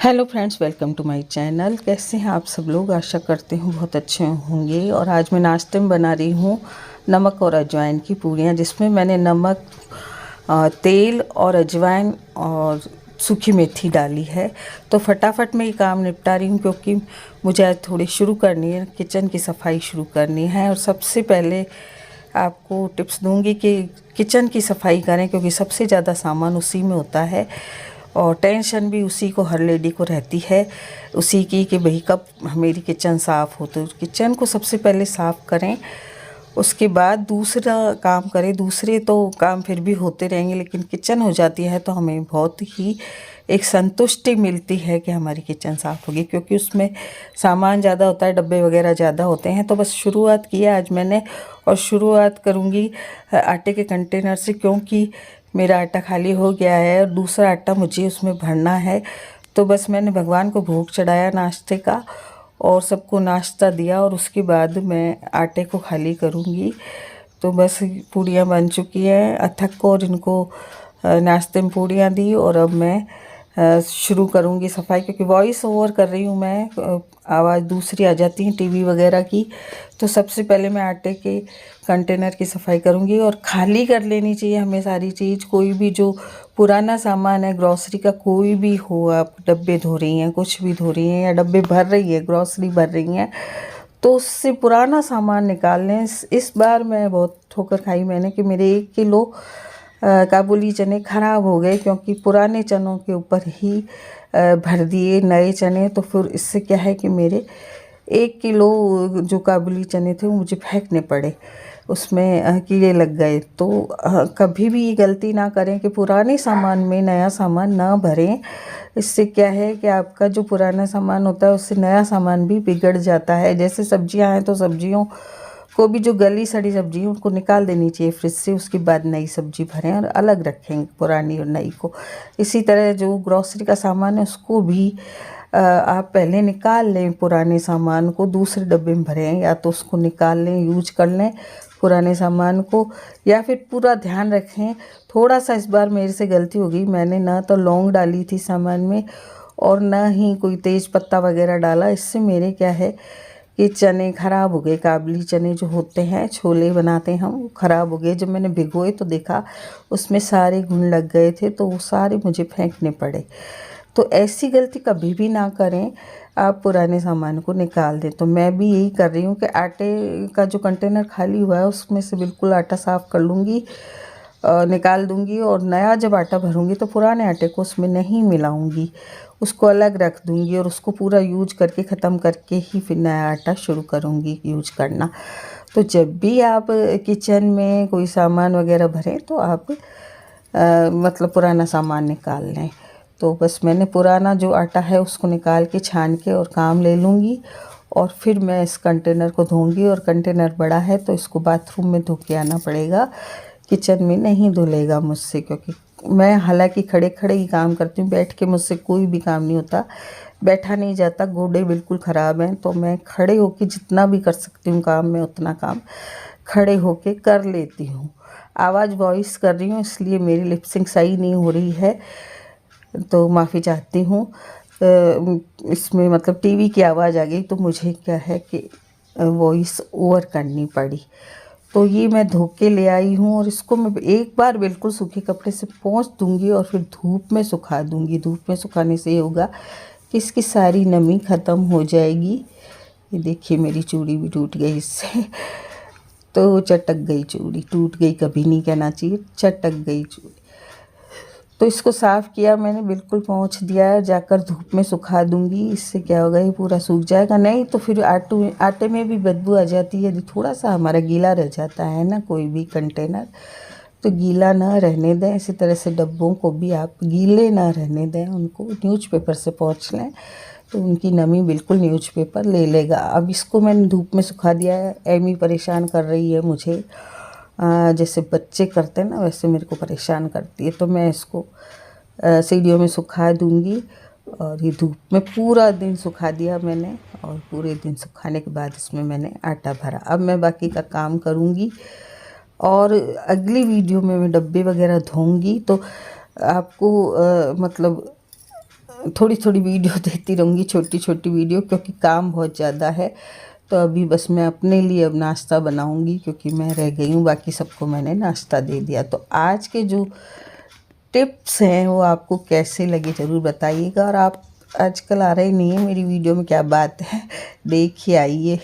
Hello friends, welcome to my channel. कैसे हैं आप सब लोग? आशा करते हूँ बहुत अच्छे होंगे। और आज मैं नाश्ते में बना रही हूँ नमक और अजवाइन की पूरियाँ, जिसमें मैंने नमक, तेल और अजवाइन और सूखी मेथी डाली है। तो फटाफट मैं ये काम निपटा रही हूँ क्योंकि मुझे आज थोड़ी शुरू करनी है, किचन की सफाई शुरू करनी है। और सबसे पहले आपको टिप्स दूंगी कि किचन की सफाई करें, क्योंकि सबसे ज़्यादा सामान उसी में होता है और टेंशन भी उसी को, हर लेडी को रहती है उसी की कि भाई कब मेरी किचन साफ़ हो। तो किचन को सबसे पहले साफ़ करें, उसके बाद दूसरा काम करें। दूसरे तो काम फिर भी होते रहेंगे, लेकिन किचन हो जाती है तो हमें बहुत ही एक संतुष्टि मिलती है कि हमारी किचन साफ़ होगी, क्योंकि उसमें सामान ज़्यादा होता है, डब्बे वगैरह ज़्यादा होते हैं। तो बस शुरुआत की है आज मैंने, और शुरुआत करूँगी आटे के कंटेनर से, क्योंकि मेरा आटा खाली हो गया है और दूसरा आटा मुझे उसमें भरना है। तो बस मैंने भगवान को भोग चढ़ाया नाश्ते का और सबको नाश्ता दिया, और उसके बाद मैं आटे को खाली करूँगी। तो बस पूड़ियाँ बन चुकी हैं अथक को, और इनको नाश्ते में पूड़ियाँ दी। और अब मैं शुरू करूँगी सफाई, क्योंकि वॉइस ओवर कर रही हूँ मैं, आवाज़ दूसरी आ जाती है टीवी वगैरह की। तो सबसे पहले मैं आटे के कंटेनर की सफाई करूँगी, और खाली कर लेनी चाहिए हमें सारी चीज़। कोई भी जो पुराना सामान है, ग्रॉसरी का कोई भी हो, आप डब्बे धो रही हैं, कुछ भी धो रही हैं या डब्बे भर रही है, ग्रॉसरी भर रही हैं, तो उससे पुराना सामान निकाल लें। इस बार मैं बहुत ठोकर खाई मैंने कि मेरे 1 किलो काबुली चने ख़राब हो गए, क्योंकि पुराने चनों के ऊपर ही भर दिए नए चने। तो फिर इससे क्या है कि मेरे 1 किलो जो काबुली चने थे वो मुझे फेंकने पड़े, उसमें कीड़े लग गए। तो कभी भी ये गलती ना करें कि पुराने सामान में नया सामान ना भरें। इससे क्या है कि आपका जो पुराना सामान होता है उससे नया सामान भी बिगड़ जाता है। जैसे सब्जियां हैं तो सब्जियों को भी, जो गली सड़ी सब्जी है उनको निकाल देनी चाहिए फ्रिज से, उसके बाद नई सब्जी भरें और अलग रखें पुरानी और नई को। इसी तरह जो ग्रॉसरी का सामान है उसको भी आप पहले निकाल लें, पुराने सामान को दूसरे डब्बे में भरें, या तो उसको निकाल लें, यूज कर लें पुराने सामान को, या फिर पूरा ध्यान रखें। थोड़ा सा इस बार मेरे से गलती हो गई, मैंने ना तो लौंग डाली थी सामान में और ना ही कोई तेज पत्ता वगैरह डाला। इससे मेरे क्या है कि चने ख़राब हो गए, काबुली चने जो होते हैं, छोले बनाते हैं हम, वो ख़राब हो गए। जब मैंने भिगोए तो देखा उसमें सारे घुन लग गए थे, तो वो सारे मुझे फेंकने पड़े। तो ऐसी गलती कभी भी ना करें, आप पुराने सामान को निकाल दें। तो मैं भी यही कर रही हूँ कि आटे का जो कंटेनर खाली हुआ है उसमें से बिल्कुल आटा साफ़ कर लूँगी, निकाल दूँगी, और नया जब आटा भरूँगी तो पुराने आटे को उसमें नहीं मिलाऊँगी, उसको अलग रख दूँगी, और उसको पूरा यूज करके ख़त्म करके ही फिर नया आटा शुरू करूँगी यूज करना। तो जब भी आप किचन में कोई सामान वगैरह भरें तो आप मतलब पुराना सामान निकाल लें। तो बस मैंने पुराना जो आटा है उसको निकाल के छान के और काम ले लूँगी, और फिर मैं इस कंटेनर को धोऊंगी। और कंटेनर बड़ा है तो इसको बाथरूम में धो के आना पड़ेगा, किचन में नहीं धुलेगा मुझसे, क्योंकि मैं हालांकि खड़े खड़े ही काम करती हूँ, बैठ के मुझसे कोई भी काम नहीं होता, बैठा नहीं जाता, गोडे बिल्कुल ख़राब हैं। तो मैं खड़े होके जितना भी कर सकती हूँ काम, मैं उतना काम खड़े होके कर लेती हूँ। आवाज़ वॉइस कर रही हूँ इसलिए मेरी लिपसिंग सही नहीं हो रही है, तो माफ़ी चाहती हूँ। इसमें मतलब टीवी की आवाज़ आ गई तो मुझे क्या है कि वॉइस ओवर करनी पड़ी। तो ये मैं धो के ले आई हूँ, और इसको मैं एक बार बिल्कुल सूखे कपड़े से पोंछ दूँगी और फिर धूप में सुखा दूँगी। धूप में सुखाने से ये होगा कि इसकी सारी नमी ख़त्म हो जाएगी। ये देखिए मेरी चूड़ी भी टूट गई इससे, तो चटक गई चूड़ी, टूट गई कभी नहीं कहना चाहिए, चटक गई चूड़ी। तो इसको साफ़ किया मैंने, बिल्कुल पोंछ दिया है, जाकर धूप में सुखा दूंगी। इससे क्या होगा, ये पूरा सूख जाएगा। नहीं तो फिर आटे में भी बदबू आ जाती है, यदि थोड़ा सा हमारा गीला रह जाता है ना कोई भी कंटेनर, तो गीला ना रहने दें। इसी तरह से डब्बों को भी आप गीले ना रहने दें, उनको न्यूज़पेपर से पोंछ लें तो उनकी नमी बिल्कुल न्यूज़पेपर ले लेगा। अब इसको मैंने धूप में सुखा दिया है। एमी परेशान कर रही है मुझे, जैसे बच्चे करते हैं ना वैसे मेरे को परेशान करती है। तो मैं इसको सीढ़ियों में सुखा दूंगी, और ये धूप में पूरा दिन सुखा दिया मैंने, और पूरे दिन सुखाने के बाद इसमें मैंने आटा भरा। अब मैं बाकी का काम करूंगी, और अगली वीडियो में मैं डब्बे वगैरह धोऊंगी। तो आपको मतलब थोड़ी थोड़ी वीडियो देती रहूँगी, छोटी छोटी वीडियो, क्योंकि काम बहुत ज़्यादा है। तो अभी बस मैं अपने लिए अब नाश्ता बनाऊँगी, क्योंकि मैं रह गई हूँ, बाकी सबको मैंने नाश्ता दे दिया। तो आज के जो टिप्स हैं वो आपको कैसे लगे ज़रूर बताइएगा। और आप आजकल आ रहे नहीं हैं मेरी वीडियो में, क्या बात है, देखिए आइए।